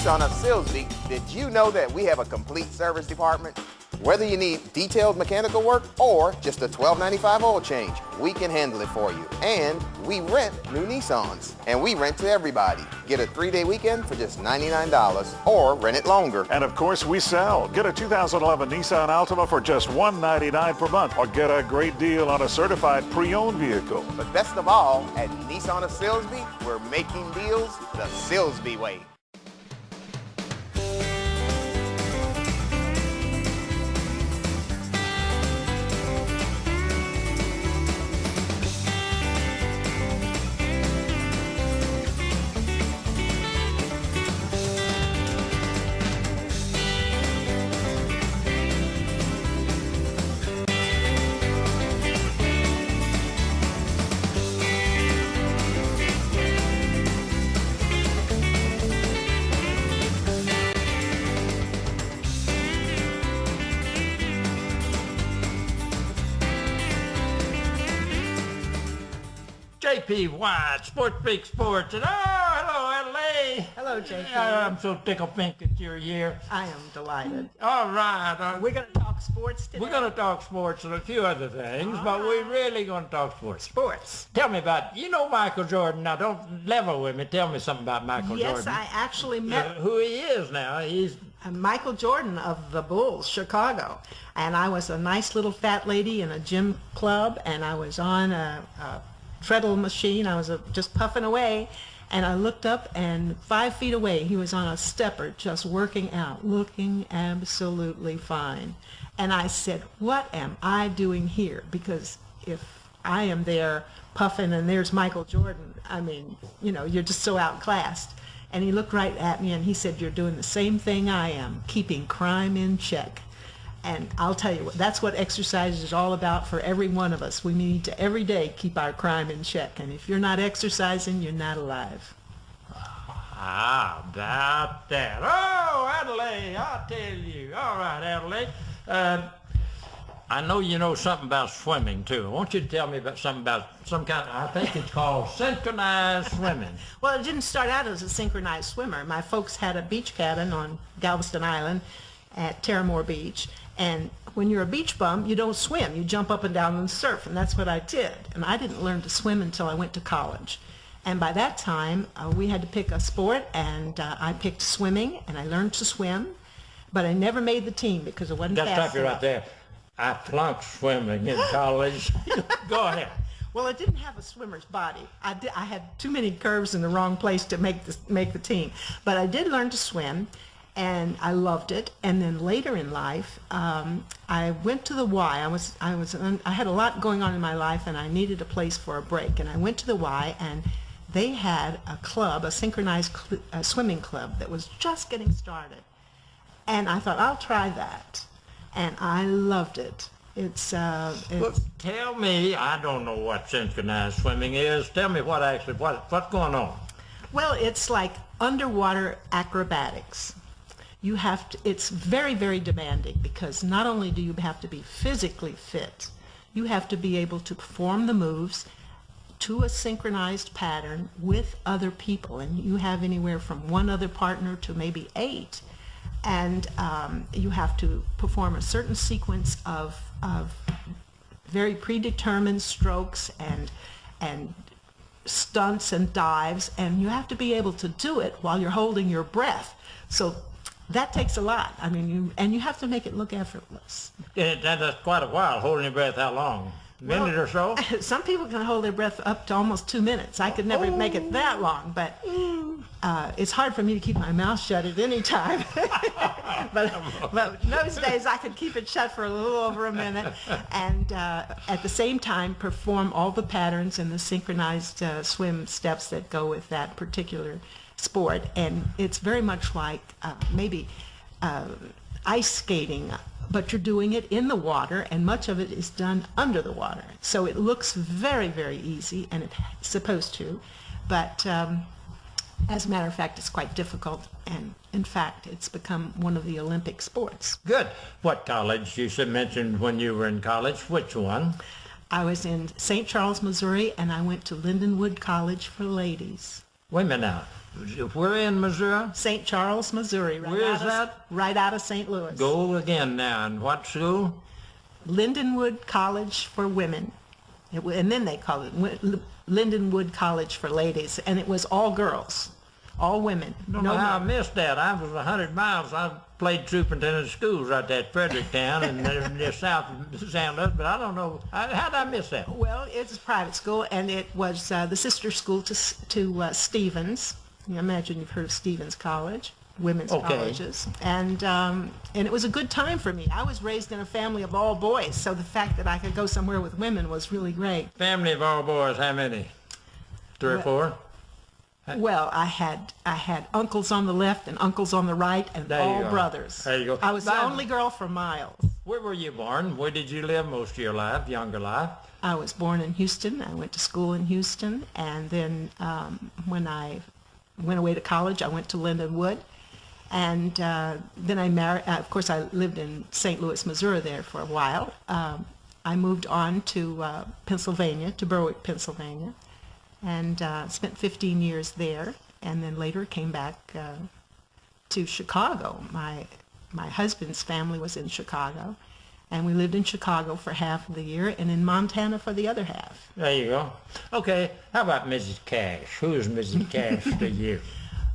Nissan of Silsbee, did you know that we have a complete service department? Whether you need detailed mechanical work or just a $12.95 oil change, we can handle it for you. And we rent new Nissans. And we rent to everybody. Get a 3-day weekend for just $99 or rent it longer. And of course we sell. Get a 2011 Nissan Altima for just $199 per month or get a great deal on a certified pre-owned vehicle. But best of all, at Nissan of Silsbee, we're making deals the Silsbee way. J.P. White, SportsSpeak Sports, and hello, Adalaide. Hello, J.P. I'm so tickled pink that you're here. I am delighted. All right. We're going to talk sports today. We're going to talk sports and a few other things, but we're really going to talk sports. Sports. Tell me about, Michael Jordan. Now, don't level with me. Tell me something about Michael Jordan. Yes, I actually met who he is now. He's Michael Jordan of the Bulls, Chicago. And I was a nice little fat lady in a gym club, and I was on a treadle machine. I was just puffing away, and I looked up, and 5 feet away he was on a stepper just working out, looking absolutely fine. And I said, what am I doing here? Because if I am there puffing and there's Michael Jordan, I mean, you're just so outclassed. And he looked right at me and he said, you're doing the same thing I am, keeping crime in check. And I'll tell you what, that's what exercise is all about for every one of us. We need to every day keep our crime in check. And if you're not exercising, you're not alive. How about that? Oh, Adalaide, I'll tell you. All right, Adalaide. I know you know something about swimming, too. I want you to tell me about something about some kind of, I think it's called synchronized swimming. Well, it didn't start out as a synchronized swimmer. My folks had a beach cabin on Galveston Island at Terramore Beach. And when you're a beach bum, you don't swim. You jump up and down and surf, and that's what I did. And I didn't learn to swim until I went to college. And by that time, we had to pick a sport, and I picked swimming, and I learned to swim. But I never made the team because it wasn't fast enough. Just stop you right there. I flunked swimming in college. Go ahead. Well, it didn't have a swimmer's body. I had too many curves in the wrong place to make the team. But I did learn to swim, and I loved it. And then later in life, I went to the Y. I had a lot going on in my life, and I needed a place for a break. And I went to the Y, and they had a club, a synchronized swimming club that was just getting started. And I thought, I'll try that. And I loved it. It's Well, tell me, I don't know what synchronized swimming is. Tell me what's going on. Well, it's like underwater acrobatics. It's very, very demanding because not only do you have to be physically fit, you have to be able to perform the moves to a synchronized pattern with other people. And you have anywhere from one other partner to maybe 8. And you have to perform a certain sequence of very predetermined strokes and stunts and dives, and you have to be able to do it while you're holding your breath. So that takes a lot. I mean, you have to make it look effortless. That's quite a while, holding your breath. How long? A minute or so? Some people can hold their breath up to almost 2 minutes. I could never make it that long, but it's hard for me to keep my mouth shut at any time. but those days I could keep it shut for a little over a minute, and at the same time perform all the patterns and the synchronized swim steps that go with that particular sport. And it's very much like maybe ice skating, but you're doing it in the water, and much of it is done under the water. So it looks very, very easy, and it's supposed to, but as a matter of fact, it's quite difficult, and in fact, it's become one of the Olympic sports. Good. What college? You mentioned when you were in college. Which one? I was in St. Charles, Missouri, and I went to Lindenwood College for ladies. Wait a minute now. We're in Missouri. St. Charles, Missouri. Right Where out is of- that? Right out of St. Louis. Go again now. And what school? Lindenwood College for Women. And then they called it Lindenwood College for Ladies. And it was all girls, all women. Don't know how I missed that. I was 100 miles. I played superintendent of schools right there at Fredericktown and they're south of St. Louis, but I don't know. How did I miss that? Well, it's a private school, and it was the sister school to Stevens. You imagine you've heard of Stevens College, women's colleges. And it was a good time for me. I was raised in a family of all boys, so the fact that I could go somewhere with women was really great. Family of all boys, how many? Three or four? Well, I had uncles on the left and uncles on the right, and There you all go. brothers. There you go. I was the Mine- only girl for miles. Where were you born? Where did you live most of your life, younger life? I was born in Houston. I went to school in Houston, and then when I went away to college, I went to Lindenwood, and then I married. Of course, I lived in St. Louis, Missouri, there for a while. I moved on to Pennsylvania, to Berwick, Pennsylvania, and spent 15 years there, and then later came back to Chicago. My husband's family was in Chicago, and we lived in Chicago for half of the year and in Montana for the other half. There you go. Okay, how about Mrs. Cash? Who is Mrs. Cash to you?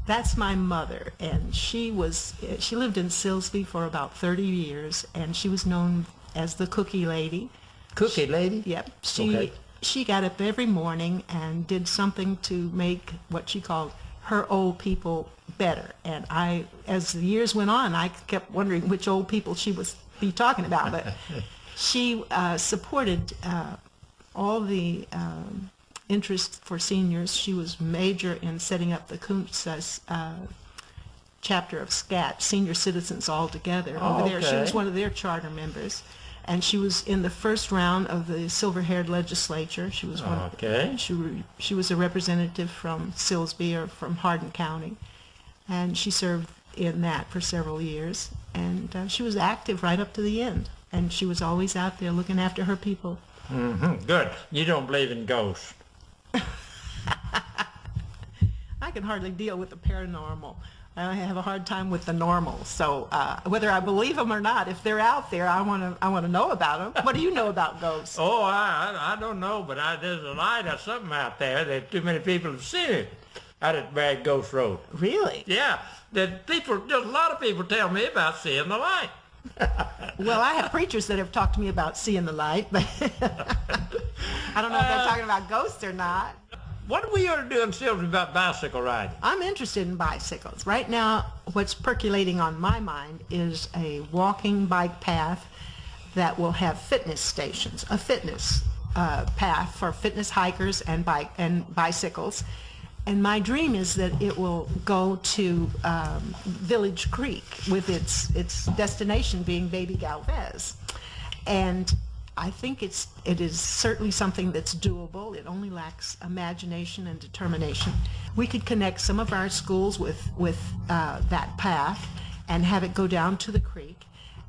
That's my mother, and she lived in Silsbee for about 30 years, and she was known as the cookie lady. Cookie lady? Yep. Okay. She got up every morning and did something to make what she called her old people better. And as the years went on, I kept wondering which old people she was be talking about. But she supported all the interest for seniors. She was major in setting up the Kuntz chapter of SCAT, Senior Citizens All Together, over there. She was one of their charter members. And she was in the first round of the silver-haired legislature. She was one. Okay. She was a representative from Silsbee or from Hardin County, and she served in that for several years. And she was active right up to the end. And she was always out there looking after her people. Mm-hmm. Good. You don't believe in ghosts. I can hardly deal with the paranormal. I have a hard time with the normal. So whether I believe them or not, if they're out there, I want to know about them. What do you know about ghosts? Oh, I don't know, but there's a light or something out there that too many people have seen it out at Bad Ghost Road. Really? Yeah, there's a lot of people tell me about seeing the light. Well, I have preachers that have talked to me about seeing the light, but I don't know if they're talking about ghosts or not. What are we going to do in Silsbee about bicycle riding? I'm interested in bicycles. Right now, what's percolating on my mind is a walking bike path that will have fitness stations, a fitness path for fitness hikers and bicycles. And my dream is that it will go to Village Creek, with its destination being Baby Galvez. And I think it is certainly something that's doable. It only lacks imagination and determination. We could connect some of our schools with that path and have it go down to the creek.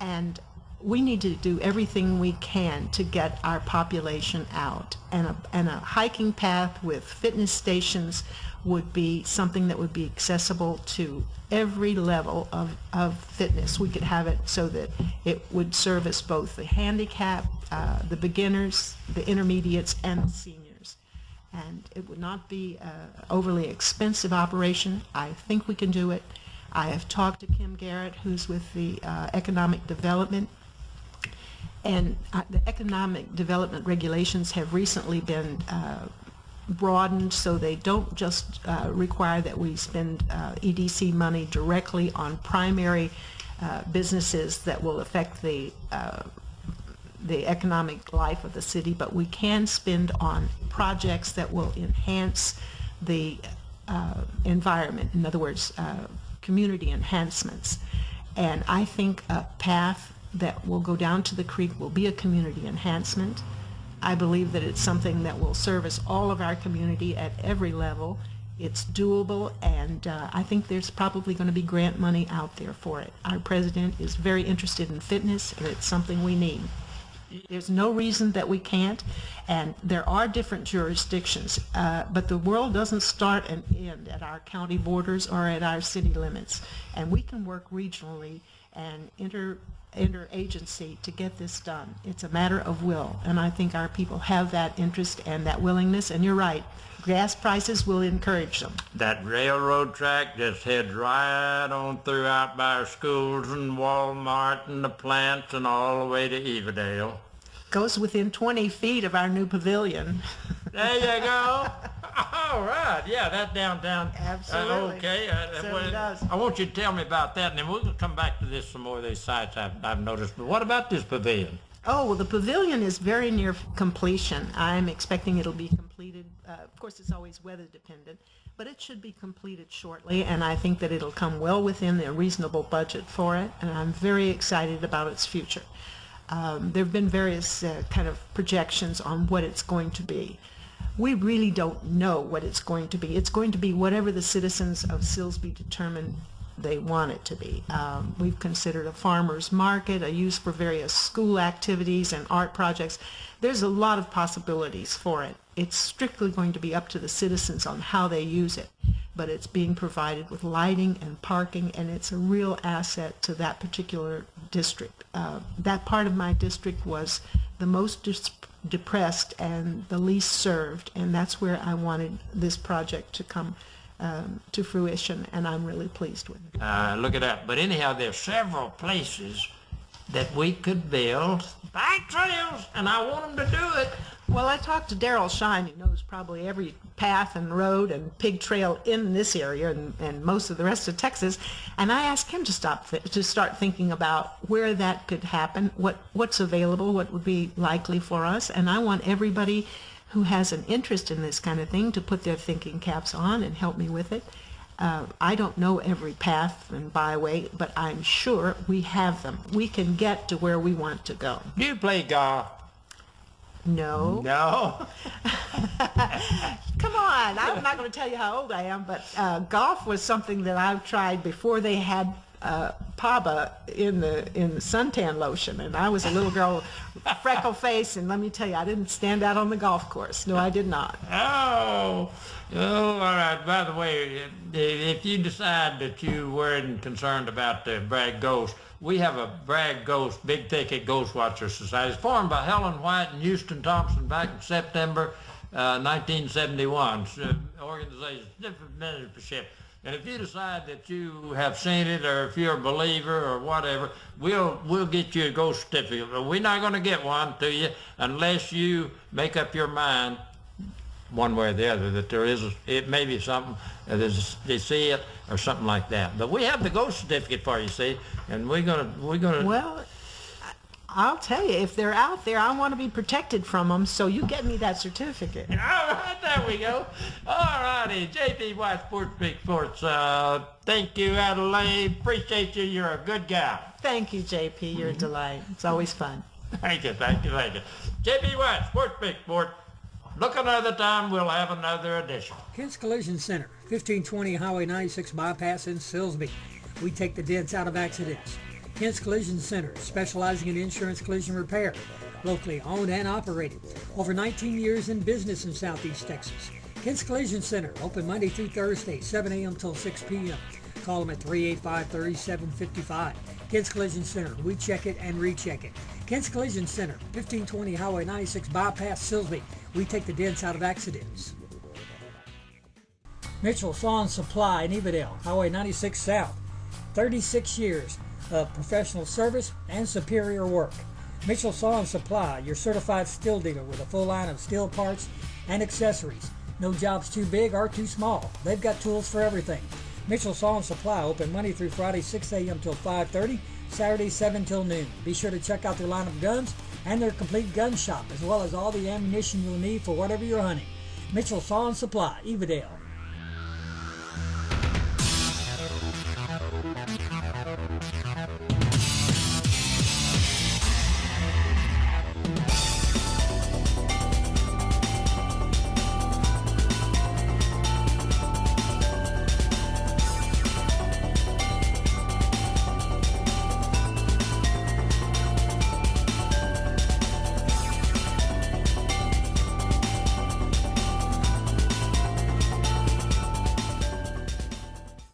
And we need to do everything we can to get our population out. And a hiking path with fitness stations would be something that would be accessible to every level of fitness. We could have it so that it would service both the handicapped, the beginners, the intermediates, and the seniors. And it would not be an overly expensive operation. I think we can do it. I have talked to Kim Garrett, who's with the Economic Development. And the economic development regulations have recently been broadened, so they don't just require that we spend EDC money directly on primary businesses that will affect the economic life of the city, but we can spend on projects that will enhance the environment. In other words, community enhancements. And I think a path that will go down to the creek will be a community enhancement. I believe that it's something that will service all of our community at every level. It's doable, and I think there's probably going to be grant money out there for it. Our president is very interested in fitness, and it's something we need. There's no reason that we can't, and there are different jurisdictions, but the world doesn't start and end at our county borders or at our city limits, and we can work regionally and interagency to get this done. It's a matter of will, and I think our people have that interest and that willingness, and you're right, gas prices will encourage them. That railroad track just heads right on through out by our schools and Walmart and the plants and all the way to Evadale. Goes within 20 feet of our new pavilion. There you go. All right. Yeah, that's downtown. Absolutely. Okay. Certainly does. I want you to tell me about that, and then we'll come back to this some more of these sites I've noticed. But what about this pavilion? Oh, well, the pavilion is very near completion. I'm expecting it'll be completed. Of course, it's always weather dependent, but it should be completed shortly, and I think that it'll come well within a reasonable budget for it, and I'm very excited about its future. There have been various kind of projections on what it's going to be. We really don't know what it's going to be. It's going to be whatever the citizens of Silsbee determine they want it to be. We've considered a farmer's market, a use for various school activities and art projects. There's a lot of possibilities for it. It's strictly going to be up to the citizens on how they use it, but it's being provided with lighting and parking, and it's a real asset to that particular district. That part of my district was the most depressed and the least served, and that's where I wanted this project to come to fruition, and I'm really pleased with it. Look at that. But anyhow, there's several places that we could build bike trails, and I want them to do it. Well, I talked to Darrell Shine, who knows probably every path and road and pig trail in this area and most of the rest of Texas, and I asked him to start thinking about where that could happen, what's available, what would be likely for us, and I want everybody who has an interest in this kind of thing to put their thinking caps on and help me with it. I don't know every path and byway, but I'm sure we have them. We can get to where we want to go. Do you play golf? No. No? Come on, I'm not going to tell you how old I am, but golf was something that I've tried before they had PABA in the suntan lotion, and I was a little girl with a freckle face, and let me tell you, I didn't stand out on the golf course. No, I did not. Oh, all right. By the way, if you decide that you weren't concerned about the Bragg Ghost, we have a Bragg Ghost, Big Thicket Ghost Watcher Society. It's formed by Helen White and Houston Thompson back in September 1971. Organization, different membership. And if you decide that you have seen it, or if you're a believer or whatever, we'll get you a ghost certificate. But we're not going to get one to you unless you make up your mind, one way or the other, that it may be something, they see it or something like that. But we have the ghost certificate for you, see, and we're gonna. Well, I'll tell you, if they're out there, I want to be protected from them, so you get me that certificate. All right, there we go. All righty, J.P. White, SportsSpeak Sports. Thank you, Adalaide. Appreciate you. You're a good gal. Thank you, JP. You're a delight. It's always fun. Thank you. J.P. White, SportsSpeak Sports. Look another time, we'll have another edition. Kent's Collision Center, 1520 Highway 96 bypass in Silsbee. We take the dents out of accidents. Kent's Collision Center, specializing in insurance collision repair. Locally owned and operated. Over 19 years in business in Southeast Texas. Kent's Collision Center, open Monday through Thursday, 7 a.m. till 6 p.m. Call them at 385-3755. Kent's Collision Center, we check it and recheck it. Kent's Collision Center, 1520 Highway 96 bypass Silsbee. We take the dents out of accidents. Mitchell Sawn Supply in Evadale, Highway 96 South. 36 years of professional service and superior work. Mitchell Sawn Supply, your certified steel dealer with a full line of steel parts and accessories. No job's too big or too small. They've got tools for everything. Mitchell Sawn Supply, open Monday through Friday, 6 a.m. till 5:30, Saturday, 7 till noon. Be sure to check out their line of guns and their complete gun shop, as well as all the ammunition you'll need for whatever you're hunting. Mitchell Sawn Supply, Evadale.